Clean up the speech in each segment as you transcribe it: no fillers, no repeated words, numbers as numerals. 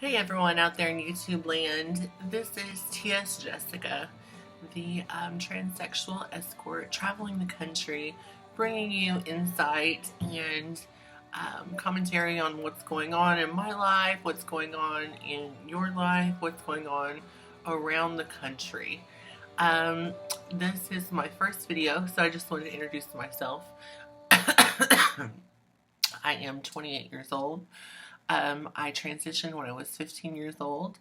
Hey everyone out there in YouTube land, this is TSJessica, the transsexual escort traveling the country, bringing you insight and commentary on what's going on in my life, what's going on in your life, what's going on around the country. Um, this is my first video, so I just wanted to introduce myself. I am 28 years old. I transitioned when I was 15 years old,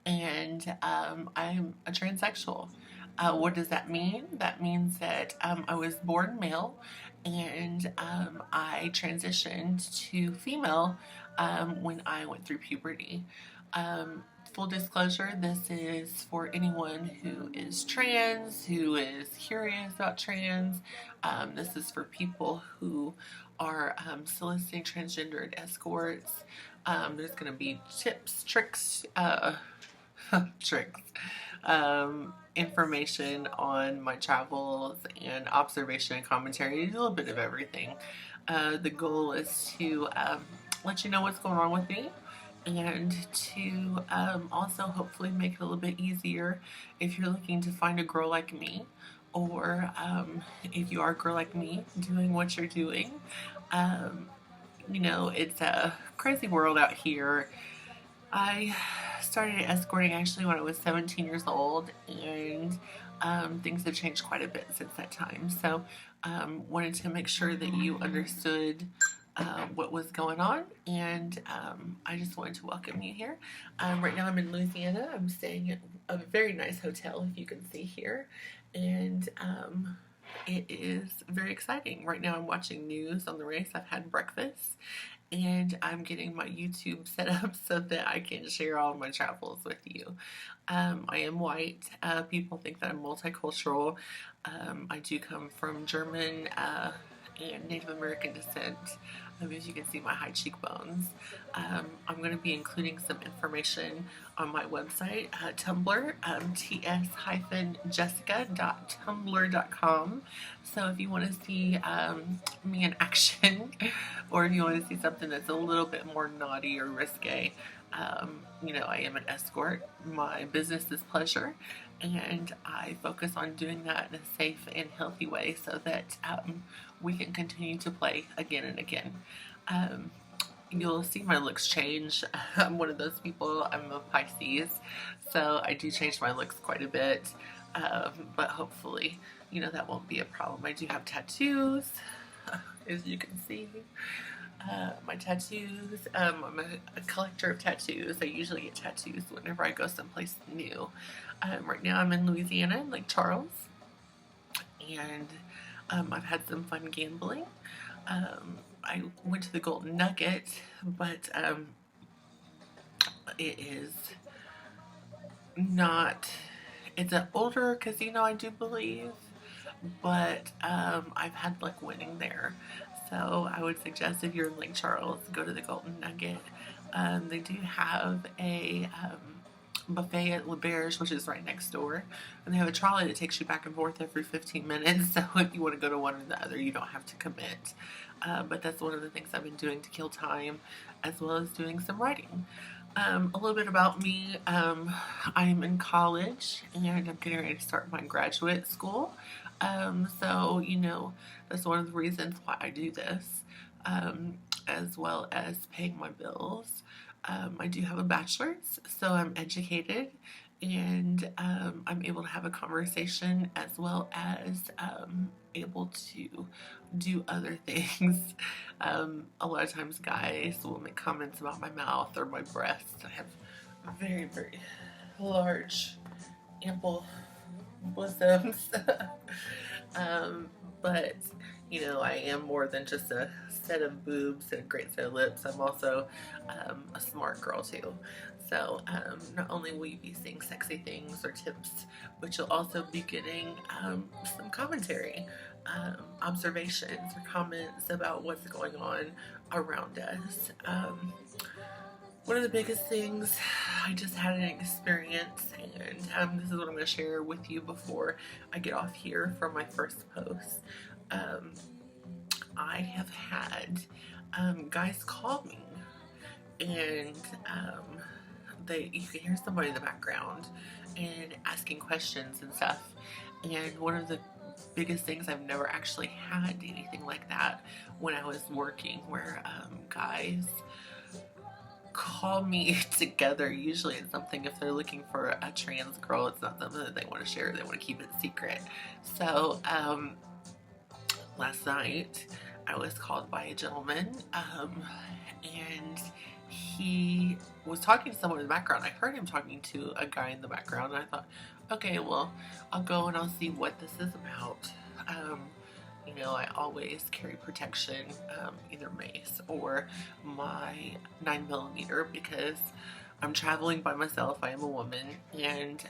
and I'm a transsexual. What does that mean? That means that I was born male, and I transitioned to female when I went through puberty. Um, Full disclosure, this is for anyone who is trans, who is curious about trans. This is for people who are soliciting transgendered escorts. There's going to be tips, tricks, tricks, information on my travels and observation and commentary, a little bit of everything. The goal is to let you know what's going on with me and to also hopefully make it a little bit easier if you're looking to find a girl like me, or if you are a girl like me doing what you're doing. Um, it's a crazy world out here. I started escorting actually when I was 17 years old, and things have changed quite a bit since that time. So, wanted to make sure that you understood what was going on, and I just wanted to welcome you here. Right now, I'm in Louisiana. I'm staying at a very nice hotel, if you can see here, and it is very exciting. Right now, I'm watching news on the race. I've had breakfast, and I'm getting my YouTube set up so that I can share all my travels with you. I am white. People think that I'm multicultural. I do come from German and Native American descent. As you can see, my high cheekbones. I'm going to be including some information on my website, Tumblr, ts-jessica.tumblr.com. So if you want to see me in action, or if you want to see something that's a little bit more naughty or risque, I am an escort. My business is pleasure, and I focus on doing that in a safe and healthy way so that we can continue to play again and again. You'll see my looks change. I'm one of those people. I'm a Pisces, so I do change my looks quite a bit, but hopefully, that won't be a problem. I do have tattoos, as you can see. My tattoos. I'm a collector of tattoos. I usually get tattoos whenever I go someplace new. Right now I'm in Louisiana, in Lake Charles, and I've had some fun gambling. I went to the Golden Nugget, but it is not. It's an older casino, I do believe, but I've had luck winning there. So I would suggest if you're in Lake Charles, go to the Golden Nugget. They do have a buffet at Le Berge, which is right next door, and they have a trolley that takes you back and forth every 15 minutes. So if you want to go to one or the other, you don't have to commit. But that's one of the things I've been doing to kill time, as well as doing some writing. A little bit about me. I'm in college, and I'm getting ready to start my graduate school. So, that's one of the reasons why I do this, as well as paying my bills. I do have a bachelor's, so I'm educated, and I'm able to have a conversation as well as able to do other things. A lot of times guys will make comments about my mouth or my breasts. I have very, very large, ample bosoms. But I am more than just a set of boobs and a great set of lips. I'm also a smart girl too. So not only will you be seeing sexy things or tips, but you'll also be getting some commentary, observations or comments about what's going on around us. One of the biggest things, I just had an experience, and this is what I'm going to share with you before I get off here for my first post. I have had guys call me, and you can hear somebody in the background and asking questions and stuff. And one of the biggest things, I've never actually had anything like that when I was working, where guys call me together. Usually it's something, if they're looking for a trans girl, it's not something that they want to share, they want to keep it secret. So last night I was called by a gentleman, and he was talking to someone in the background. I heard him talking to a guy in the background, and I thought, okay, well, I'll go and I'll see what this is about. You know, I always carry protection, either mace or my 9mm, because I'm traveling by myself. I am a woman, and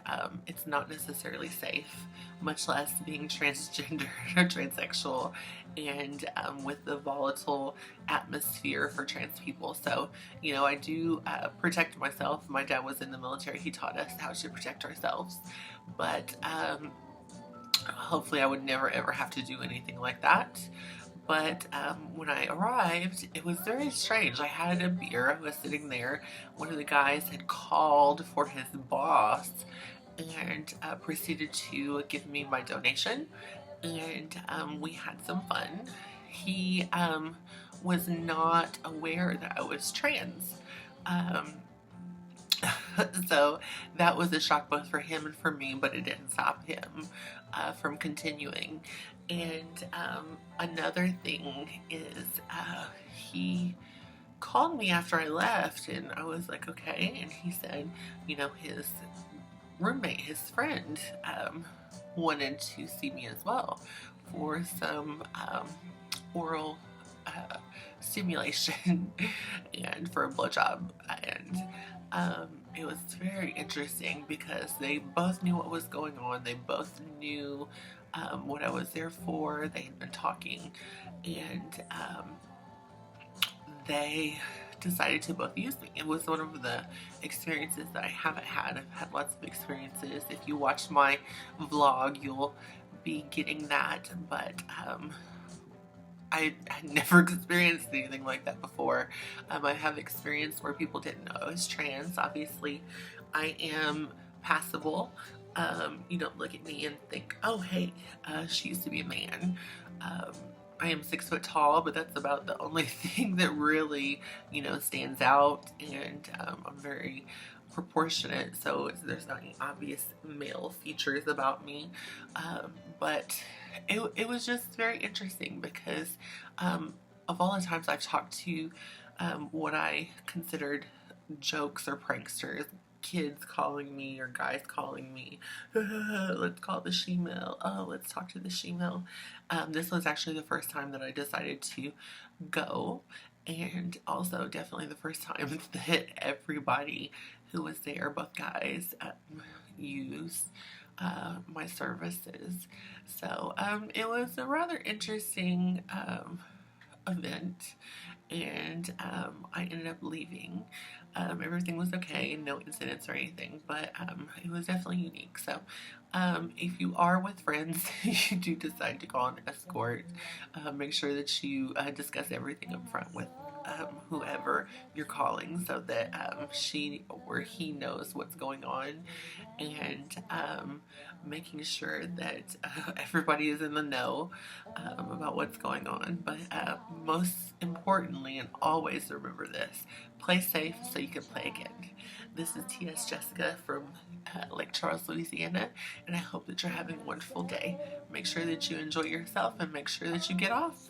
it's not necessarily safe, much less being transgender or transsexual, and with the volatile atmosphere for trans people. So, you know, I do protect myself. My dad was in the military. He taught us how to protect ourselves, but hopefully I would never ever have to do anything like that. But when I arrived, it was very strange. I had a beer, I was sitting there. One of the guys had called for his boss and proceeded to give me my donation, and we had some fun. He was not aware that I was trans. So that was a shock both for him and for me, but it didn't stop him from continuing. And another thing is he called me after I left, and I was like, okay. And he said, you know, his roommate, his friend, wanted to see me as well for some oral stimulation and for a blowjob. And it was very interesting because they both knew what was going on. They both knew what I was there for. They had been talking, and they decided to both use me. It was one of the experiences that I haven't had. I've had lots of experiences. If you watch my vlog, you'll be getting that, but I had never experienced anything like that before. I have experienced where people didn't know I was trans. Obviously, I am passable. You don't look at me and think, oh, hey, she used to be a man. I am 6 foot tall, but that's about the only thing that really, you know, stands out. And I'm very proportionate, so there's not any obvious male features about me. But it was just very interesting because of all the times I've talked to what I considered jokes or pranksters, kids calling me or guys calling me, let's call the she-male, oh, let's talk to the she-male. This was actually the first time that I decided to go, and also definitely the first time that everybody who was there, both guys, used my services. So it was a rather interesting event, and I ended up leaving. Everything was okay, no incidents or anything, but it was definitely unique. So if you are with friends, you do decide to call an escort, make sure that you discuss everything up front with whoever you're calling, so that she or he knows what's going on, and making sure that everybody is in the know about what's going on. But most importantly, and always remember this, play safe so you can play again. This is TSJessica from Lake Charles, Louisiana, and I hope that you're having a wonderful day. Make sure that you enjoy yourself and make sure that you get off.